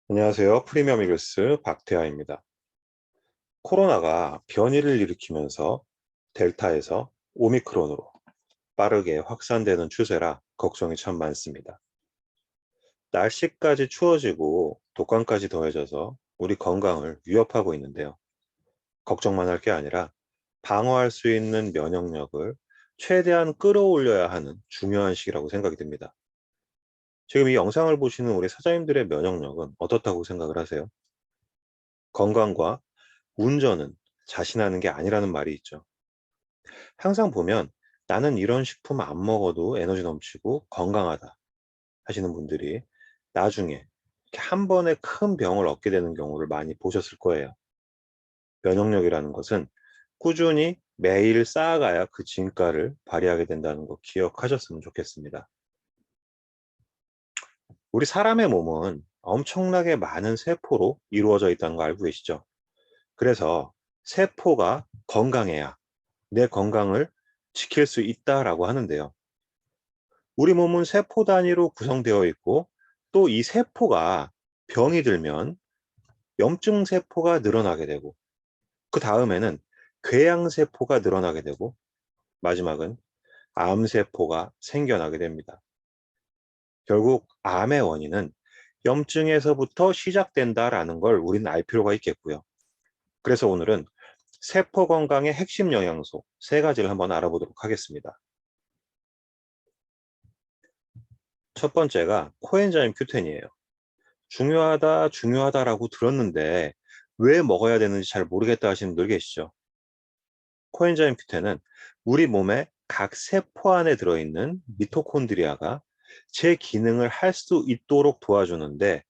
안녕하세요. 프리미엄 이글스 박태하입니다. 코로나가 변이를 일으키면서 델타에서 오미크론으로 빠르게 확산되는 추세라 걱정이 참 많습니다. 날씨까지 추워지고 독감까지 더해져서 우리 건강을 위협하고 있는데요. 걱정만 할 게 아니라 방어할 수 있는 면역력을 최대한 끌어올려야 하는 중요한 시기라고 생각이 듭니다. 지금 이 영상을 보시는 우리 사장님들의 면역력은 어떻다고 생각을 하세요? 건강과 운전은 자신하는 게 아니라는 말이 있죠. 항상 보면 나는 이런 식품 안 먹어도 에너지 넘치고 건강하다 하시는 분들이 나중에 이렇게 한 번에 큰 병을 얻게 되는 경우를 많이 보셨을 거예요. 면역력이라는 것은 꾸준히 매일 쌓아가야 그 진가를 발휘하게 된다는 거 기억하셨으면 좋겠습니다. 우리 사람의 몸은 엄청나게 많은 세포로 이루어져 있다는 거 알고 계시죠? 그래서 세포가 건강해야 내 건강을 지킬 수 있다라고 하는데요. 우리 몸은 세포 단위로 구성되어 있고 또 이 세포가 병이 들면 염증 세포가 늘어나게 되고 그 다음에는 궤양 세포가 늘어나게 되고 마지막은 암 세포가 생겨나게 됩니다. 결국 암의 원인은 염증에서부터 시작된다라는 걸 우리는 알 필요가 있겠고요. 그래서 오늘은 세포 건강의 핵심 영양소 세 가지를 한번 알아보도록 하겠습니다. 첫 번째가 코엔자임 Q10이에요. 중요하다라고 들었는데 왜 먹어야 되는지 잘 모르겠다 하시는 분들 계시죠? 코엔자임 Q10은 우리 몸의 각 세포 안에 들어있는 미토콘드리아가 제 기능을 할 수 있도록 도와주는데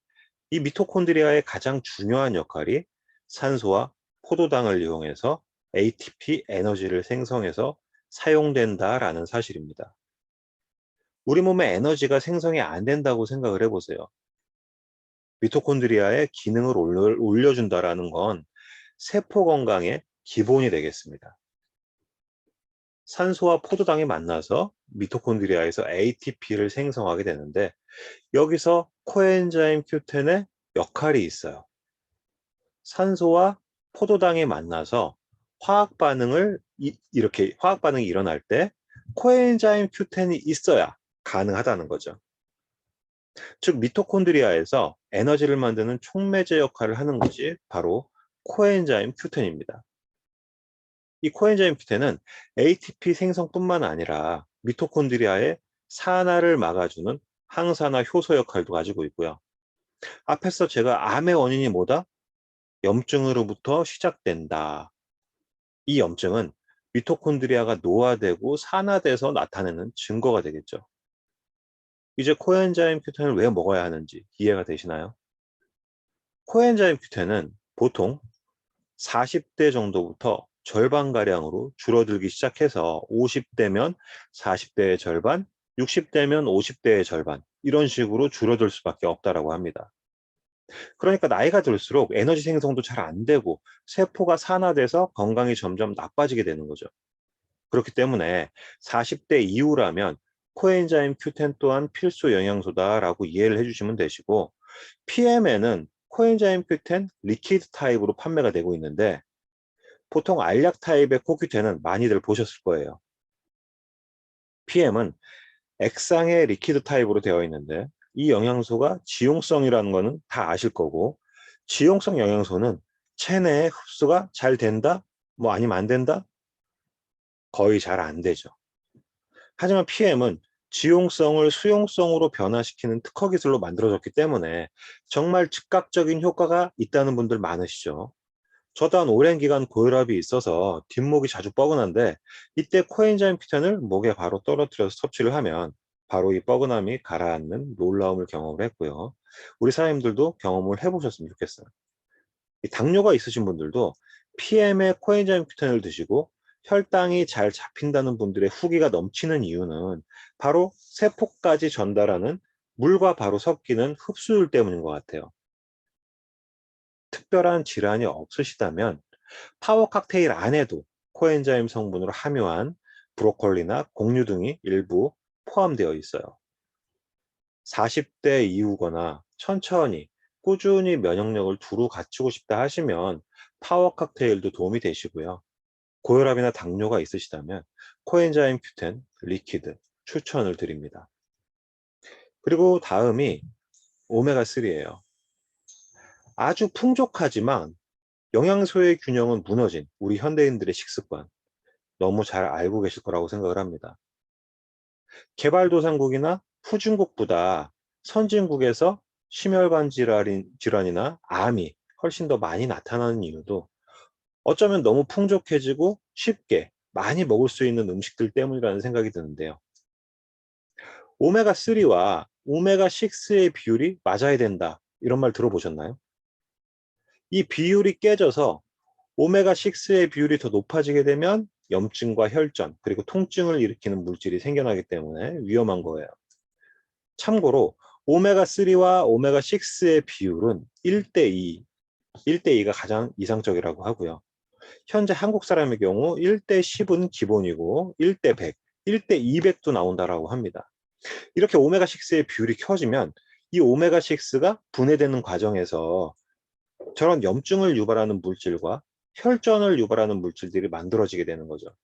이 미토콘드리아의 가장 중요한 역할이 산소와 포도당을 이용해서 ATP 에너지를 생성해서 사용된다라는 사실입니다. 우리 몸에 에너지가 생성이 안 된다고 생각을 해보세요. 미토콘드리아의 기능을 올려준다라는 건 세포 건강의 기본이 되겠습니다. 산소와 포도당이 만나서 미토콘드리아에서 ATP를 생성하게 되는데 여기서 코엔자임 Q10의 역할이 있어요. 산소와 포도당이 만나서 이렇게 화학 반응이 일어날 때 코엔자임 Q10이 있어야 가능하다는 거죠. 즉 미토콘드리아에서 에너지를 만드는 촉매제 역할을 하는 것이 바로 코엔자임 Q10입니다. 이 코엔자임 Q10은 ATP 생성뿐만 아니라 미토콘드리아의 산화를 막아주는 항산화 효소 역할도 가지고 있고요. 앞에서 제가 암의 원인이 뭐다? 염증으로부터 시작된다. 이 염증은 미토콘드리아가 노화되고 산화돼서 나타내는 증거가 되겠죠. 이제 코엔자임 Q10을 왜 먹어야 하는지 이해가 되시나요? 코엔자임 Q10은 보통 40대 정도부터 절반가량으로 줄어들기 시작해서 50대면 40대의 절반, 60대면 50대의 절반 이런 식으로 줄어들 수밖에 없다라고 합니다. 그러니까 나이가 들수록 에너지 생성도 잘 안 되고 세포가 산화돼서 건강이 점점 나빠지게 되는 거죠. 그렇기 때문에 40대 이후라면 코엔자임 Q10 또한 필수 영양소다라고 이해를 해주시면 되시고 PM에는 코엔자임 Q10 리퀴드 타입으로 판매가 되고 있는데 보통 알약 타입의 CoQ10은 많이들 보셨을 거예요. PM은 액상의 리퀴드 타입으로 되어 있는데 이 영양소가 지용성이라는 거는 다 아실 거고 지용성 영양소는 체내에 흡수가 잘 된다? 뭐 아니면 안 된다? 거의 잘 안 되죠. 하지만 PM은 지용성을 수용성으로 변화시키는 특허 기술로 만들어졌기 때문에 정말 즉각적인 효과가 있다는 분들 많으시죠. 저도 한 오랜 기간 고혈압이 있어서 뒷목이 자주 뻐근한데 이때 코엔자임 Q10을 목에 바로 떨어뜨려서 섭취를 하면 바로 이 뻐근함이 가라앉는 놀라움을 경험을 했고요. 우리 사장님들도 경험을 해보셨으면 좋겠어요. 이 당뇨가 있으신 분들도 PM의 코엔자임 Q10을 드시고 혈당이 잘 잡힌다는 분들의 후기가 넘치는 이유는 바로 세포까지 전달하는 물과 바로 섞이는 흡수율 때문인 것 같아요. 특별한 질환이 없으시다면 파워 칵테일 안에도 코엔자임 성분으로 함유한 브로콜리나 곡류 등이 일부 포함되어 있어요. 40대 이후거나 천천히 꾸준히 면역력을 두루 갖추고 싶다 하시면 파워 칵테일도 도움이 되시고요. 고혈압이나 당뇨가 있으시다면 코엔자임 Q10 리퀴드 추천을 드립니다. 그리고 다음이 오메가3예요. 아주 풍족하지만 영양소의 균형은 무너진 우리 현대인들의 식습관, 너무 잘 알고 계실 거라고 생각을 합니다. 개발도상국이나 후진국보다 선진국에서 심혈관 질환이나 암이 훨씬 더 많이 나타나는 이유도 어쩌면 너무 풍족해지고 쉽게 많이 먹을 수 있는 음식들 때문이라는 생각이 드는데요. 오메가3와 오메가6의 비율이 맞아야 된다, 이런 말 들어보셨나요? 이 비율이 깨져서 오메가6의 비율이 더 높아지게 되면 염증과 혈전, 그리고 통증을 일으키는 물질이 생겨나기 때문에 위험한 거예요. 참고로 오메가3와 오메가6의 비율은 1대2, 1대2가 가장 이상적이라고 하고요. 현재 한국 사람의 경우 1대10은 기본이고 1대100, 1대200도 나온다라고 합니다. 이렇게 오메가6의 비율이 켜지면 이 오메가6가 분해되는 과정에서 저런 염증을 유발하는 물질과 혈전을 유발하는 물질들이 만들어지게 되는 거죠.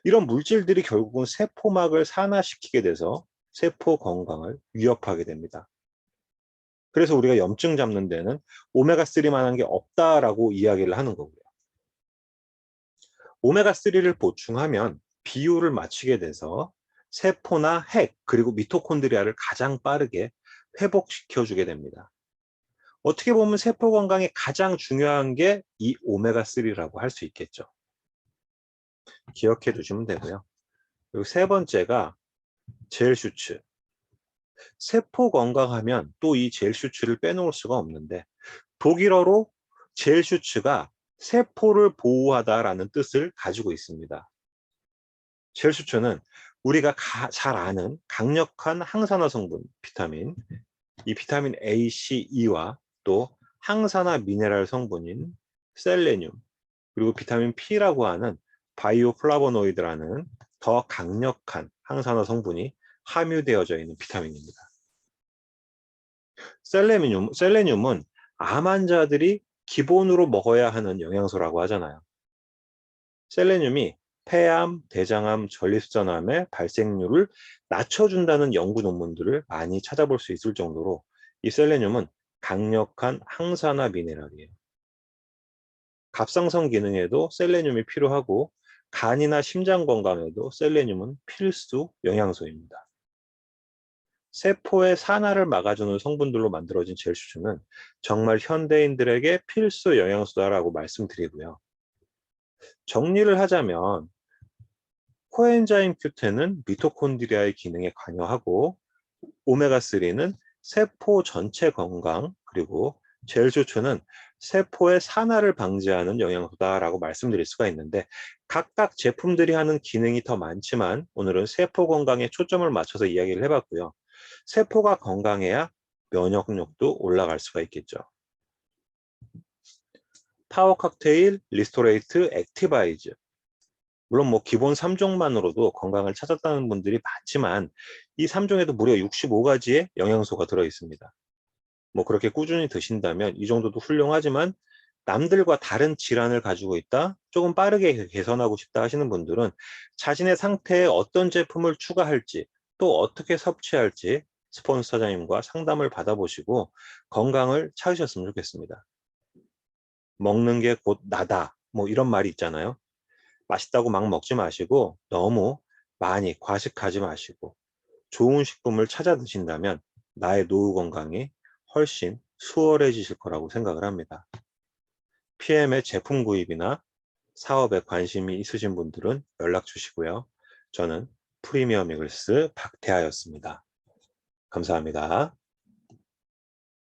이런 물질들이 결국은 세포막을 산화시키게 돼서 세포 건강을 위협하게 됩니다. 그래서 우리가 염증 잡는 데는 오메가3만한 게 없다라고 이야기를 하는 거고요. 오메가3를 보충하면 비율을 맞추게 돼서 세포나 핵, 그리고 미토콘드리아를 가장 빠르게 회복시켜주게 됩니다. 어떻게 보면 세포 건강에 가장 중요한 게 이 오메가3라고 할 수 있겠죠. 기억해 두시면 되고요. 그리고 세 번째가 젤 슈츠. 세포 건강하면 또 이 젤 슈츠를 빼놓을 수가 없는데, 독일어로 젤 슈츠가 세포를 보호하다라는 뜻을 가지고 있습니다. 젤 슈츠는 우리가 잘 아는 강력한 항산화 성분 비타민, 이 비타민 A, C, E와 또 항산화 미네랄 성분인 셀레늄, 그리고 비타민 P라고 하는 바이오 플라보노이드라는 더 강력한 항산화 성분이 함유되어져 있는 비타민입니다. 셀레늄은 암 환자들이 기본으로 먹어야 하는 영양소라고 하잖아요. 셀레늄이 폐암, 대장암, 전립선암의 발생률을 낮춰준다는 연구 논문들을 많이 찾아볼 수 있을 정도로 이 셀레늄은 강력한 항산화 미네랄이에요. 갑상선 기능에도 셀레늄이 필요하고 간이나 심장 건강에도 셀레늄은 필수 영양소입니다. 세포의 산화를 막아주는 성분들로 만들어진 젤 슈즈는 정말 현대인들에게 필수 영양소다라고 말씀드리고요. 정리를 하자면 코엔자임 Q10은 미토콘드리아의 기능에 관여하고, 오메가3는 세포 전체 건강, 그리고 젤 슈츠는 세포의 산화를 방지하는 영양소다라고 말씀드릴 수가 있는데, 각각 제품들이 하는 기능이 더 많지만 오늘은 세포 건강에 초점을 맞춰서 이야기를 해봤고요. 세포가 건강해야 면역력도 올라갈 수가 있겠죠. 파워 칵테일, 리스토레이트, 액티바이즈. 물론 뭐 기본 3종만으로도 건강을 찾았다는 분들이 많지만 이 3종에도 무려 65가지의 영양소가 들어 있습니다. 뭐 그렇게 꾸준히 드신다면 이 정도도 훌륭하지만, 남들과 다른 질환을 가지고 있다, 조금 빠르게 개선하고 싶다 하시는 분들은 자신의 상태에 어떤 제품을 추가할지, 또 어떻게 섭취할지 스폰서장님과 상담을 받아보시고 건강을 찾으셨으면 좋겠습니다. 먹는 게 곧 나다, 뭐 이런 말이 있잖아요. 맛있다고 막 먹지 마시고 너무 많이 과식하지 마시고 좋은 식품을 찾아 드신다면 나의 노후 건강이 훨씬 수월해지실 거라고 생각을 합니다. PM의 제품 구입이나 사업에 관심이 있으신 분들은 연락 주시고요. 저는 프리미엄 이글스 박태하였습니다. 감사합니다.